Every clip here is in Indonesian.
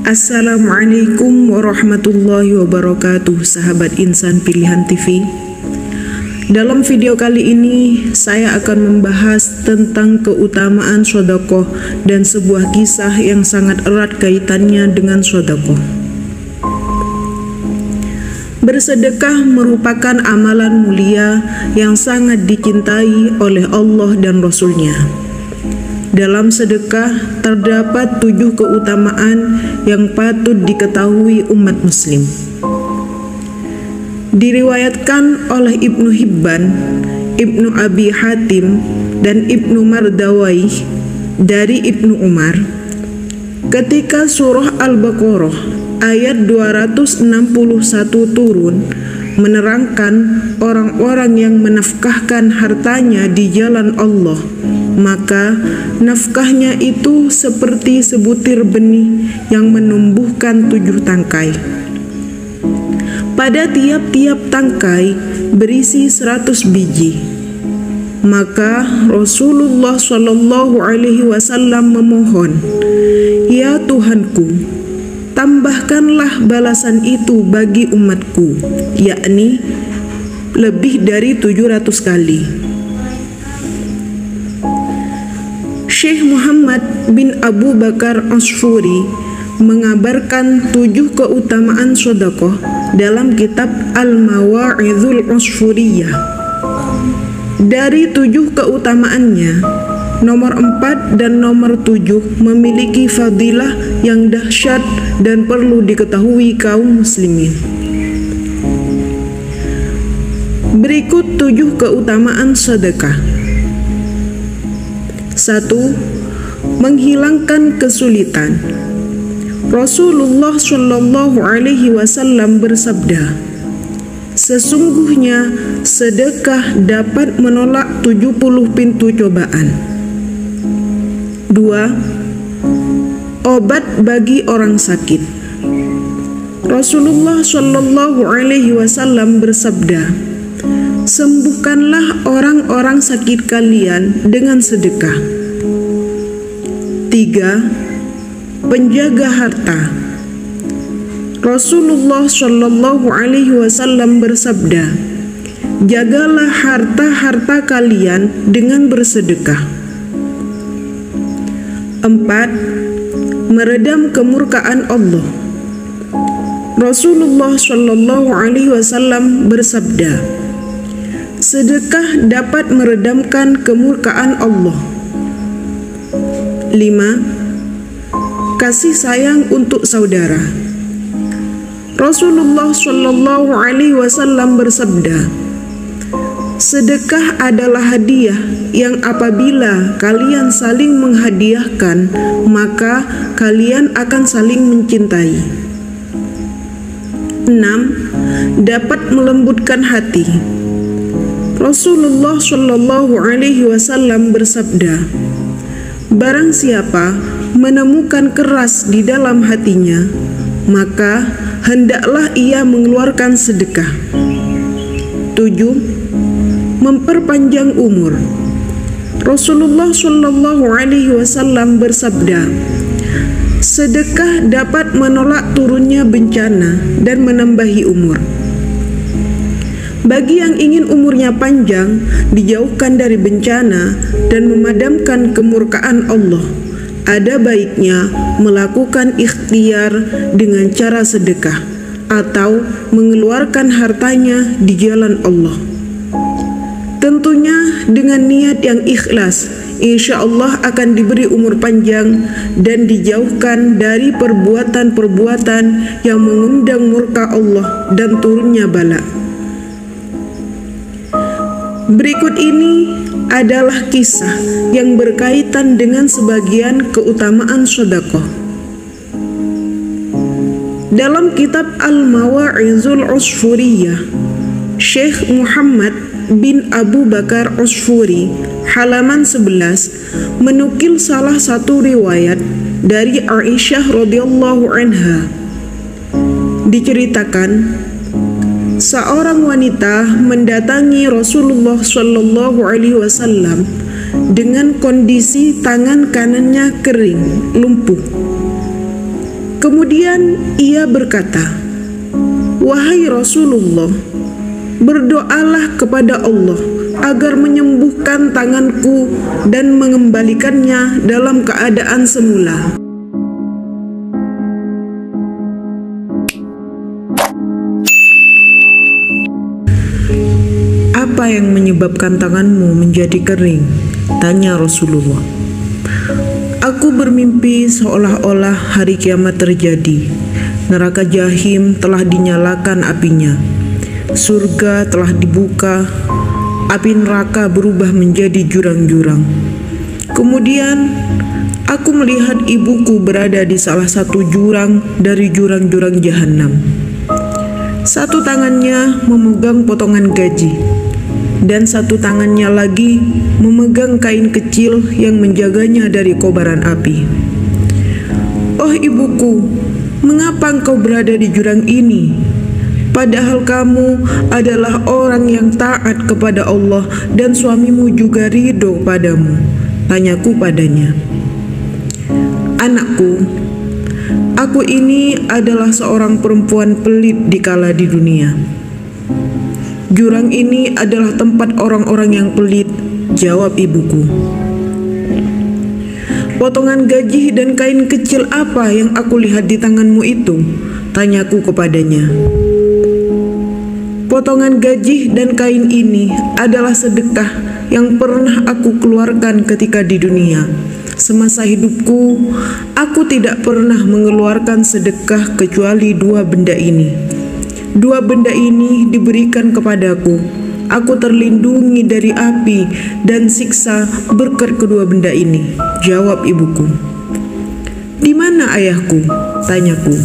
Assalamualaikum warahmatullahi wabarakatuh, sahabat Insan Pilihan TV. Dalam video kali ini, saya akan membahas tentang keutamaan sedekah dan sebuah kisah yang sangat erat kaitannya dengan sedekah. Bersedekah merupakan amalan mulia yang sangat dicintai oleh Allah dan Rasul-Nya. Dalam sedekah terdapat 7 keutamaan yang patut diketahui umat muslim. Diriwayatkan oleh Ibnu Hibban, Ibnu Abi Hatim, dan Ibnu Mardawai dari Ibnu Umar, ketika surah Al-Baqarah ayat 261 turun menerangkan orang-orang yang menafkahkan hartanya di jalan Allah, maka nafkahnya itu seperti sebutir benih yang menumbuhkan 7 tangkai. Pada tiap-tiap tangkai berisi 100 biji. Maka Rasulullah SAW memohon, "Ya Tuhanku, tambahkanlah balasan itu bagi umatku," yakni lebih dari 700 kali. Syekh Muhammad bin Abu Bakar Ashfuri mengabarkan 7 keutamaan sedekah dalam kitab Al-Mawa'idhul Ashfuriyah. Dari 7 keutamaannya, nomor 4 dan nomor 7 memiliki fadilah yang dahsyat dan perlu diketahui kaum muslimin. Berikut 7 keutamaan sedekah. 1. Menghilangkan kesulitan. Rasulullah SAW bersabda, "Sesungguhnya sedekah dapat menolak 70 pintu cobaan." 2. Obat bagi orang sakit. Rasulullah SAW bersabda, "Sembuhkanlah orang-orang sakit kalian dengan sedekah." 3. Penjaga harta. Rasulullah SAW bersabda, "Jagalah harta-harta kalian dengan bersedekah." 4. Meredam kemurkaan Allah. Rasulullah SAW bersabda, "Sedekah dapat meredamkan kemurkaan Allah." 5. Kasih sayang untuk saudara. Rasulullah SAW bersabda, "Sedekah adalah hadiah yang apabila kalian saling menghadiahkan, maka kalian akan saling mencintai." 6. Dapat melembutkan hati. Rasulullah SAW bersabda, "Barang siapa menemukan keras di dalam hatinya, maka hendaklah ia mengeluarkan sedekah." 7. Memperpanjang umur. Rasulullah SAW bersabda, "Sedekah dapat menolak turunnya bencana dan menambahi umur." Bagi yang ingin umurnya panjang, dijauhkan dari bencana, dan memadamkan kemurkaan Allah, ada baiknya melakukan ikhtiar dengan cara sedekah atau mengeluarkan hartanya di jalan Allah. Tentunya dengan niat yang ikhlas, insya Allah akan diberi umur panjang dan dijauhkan dari perbuatan-perbuatan yang mengundang murka Allah dan turunnya bala. Berikut ini adalah kisah yang berkaitan dengan sebagian keutamaan sedekah. Dalam kitab Al-Mawa'idhul Ashfuriyah, Syekh Muhammad bin Abu Bakar Ashfuri halaman 11 menukil salah satu riwayat dari Aisyah radhiyallahu anha. Diceritakan, seorang wanita mendatangi Rasulullah SAW dengan kondisi tangan kanannya kering, lumpuh. Kemudian ia berkata, "Wahai Rasulullah, berdoalah kepada Allah agar menyembuhkan tanganku dan mengembalikannya dalam keadaan semula." "Apa yang menyebabkan tanganmu menjadi kering?" tanya Rasulullah. "Aku bermimpi seolah-olah hari kiamat terjadi. Neraka Jahim telah dinyalakan apinya. Surga telah dibuka. Api neraka berubah menjadi jurang-jurang. Kemudian aku melihat ibuku berada di salah satu jurang dari jurang-jurang Jahanam. Satu tangannya memegang potongan gaji, dan satu tangannya lagi memegang kain kecil yang menjaganya dari kobaran api. Oh ibuku, mengapa engkau berada di jurang ini? Padahal kamu adalah orang yang taat kepada Allah dan suamimu juga ridho padamu," tanyaku padanya. "Anakku, aku ini adalah seorang perempuan pelit dikala di dunia. Jurang ini adalah tempat orang-orang yang pelit," jawab ibuku. "Potongan gaji dan kain kecil apa yang aku lihat di tanganmu itu?" tanyaku kepadanya. "Potongan gaji dan kain ini adalah sedekah yang pernah aku keluarkan ketika di dunia. Semasa hidupku, aku tidak pernah mengeluarkan sedekah kecuali dua benda ini. Dua benda ini diberikan kepadaku. Aku terlindungi dari api dan siksa berkat kedua benda ini," jawab ibuku. "Di mana ayahku?" tanyaku.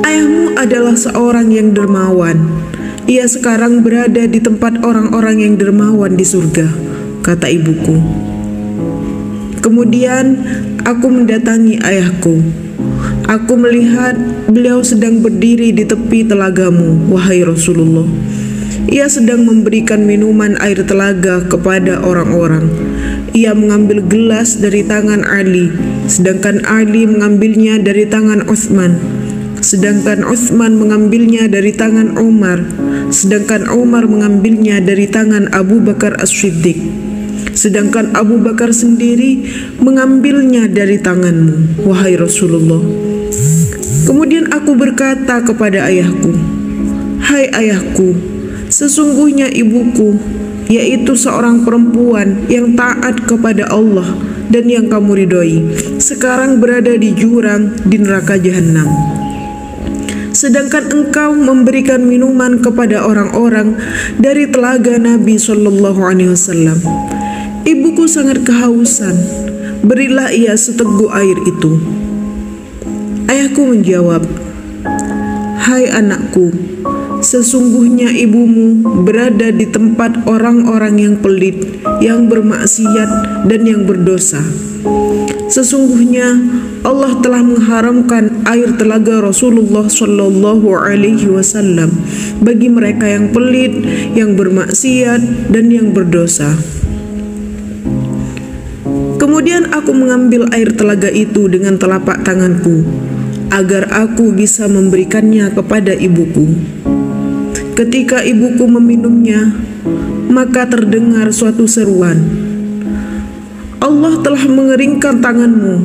"Ayahmu adalah seorang yang dermawan. Ia sekarang berada di tempat orang-orang yang dermawan di surga," kata ibuku. Kemudian aku mendatangi ayahku. Aku melihat beliau sedang berdiri di tepi telagamu, wahai Rasulullah. Ia sedang memberikan minuman air telaga kepada orang-orang. Ia mengambil gelas dari tangan Ali, sedangkan Ali mengambilnya dari tangan Utsman. Sedangkan Utsman mengambilnya dari tangan Umar, sedangkan Umar mengambilnya dari tangan Abu Bakar As-Siddiq. Sedangkan Abu Bakar sendiri mengambilnya dari tanganmu, wahai Rasulullah. Kemudian aku berkata kepada ayahku, "Hai ayahku, sesungguhnya ibuku, yaitu seorang perempuan yang taat kepada Allah dan yang kamu ridhoi, sekarang berada di jurang di neraka Jahanam. Sedangkan engkau memberikan minuman kepada orang-orang dari telaga Nabi Shallallahu Alaihi Wasallam. Ibuku sangat kehausan, berilah ia seteguk air itu." Ayahku menjawab, "Hai anakku, sesungguhnya ibumu berada di tempat orang-orang yang pelit, yang bermaksiat dan yang berdosa. Sesungguhnya Allah telah mengharamkan air telaga Rasulullah Shallallahu Alaihi Wasallam bagi mereka yang pelit, yang bermaksiat dan yang berdosa." Kemudian aku mengambil air telaga itu dengan telapak tanganku, agar aku bisa memberikannya kepada ibuku. Ketika ibuku meminumnya, maka terdengar suatu seruan, "Allah telah mengeringkan tanganmu,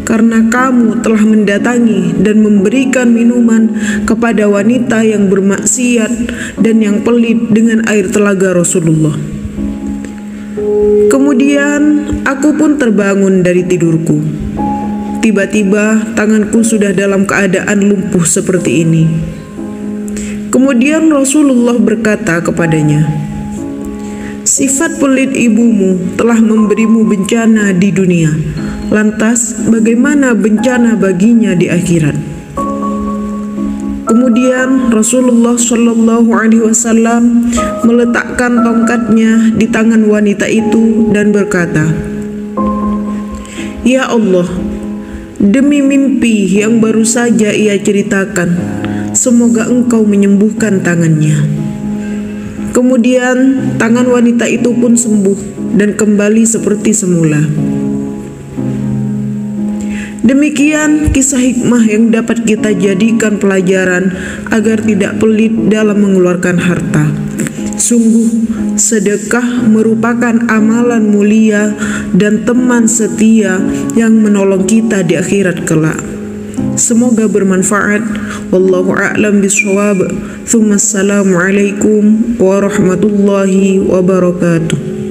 karena kamu telah mendatangi dan memberikan minuman kepada wanita yang bermaksiat dan yang pelit dengan air telaga Rasulullah." Kemudian aku pun terbangun dari tidurku. Tiba-tiba tanganku sudah dalam keadaan lumpuh seperti ini. Kemudian Rasulullah berkata kepadanya, "Sifat pelit ibumu telah memberimu bencana di dunia. Lantas bagaimana bencana baginya di akhirat?" Kemudian Rasulullah Shallallahu Alaihi Wasallam meletakkan tongkatnya di tangan wanita itu dan berkata, "Ya Allah, demi mimpi yang baru saja ia ceritakan, semoga engkau menyembuhkan tangannya." Kemudian tangan wanita itu pun sembuh dan kembali seperti semula. Demikian kisah hikmah yang dapat kita jadikan pelajaran agar tidak pelit dalam mengeluarkan harta. Sungguh, sedekah merupakan amalan mulia dan teman setia yang menolong kita di akhirat kelak. Semoga bermanfaat. Wallahu a'lam bishawab. Assalamualaikum warahmatullahi wabarakatuh.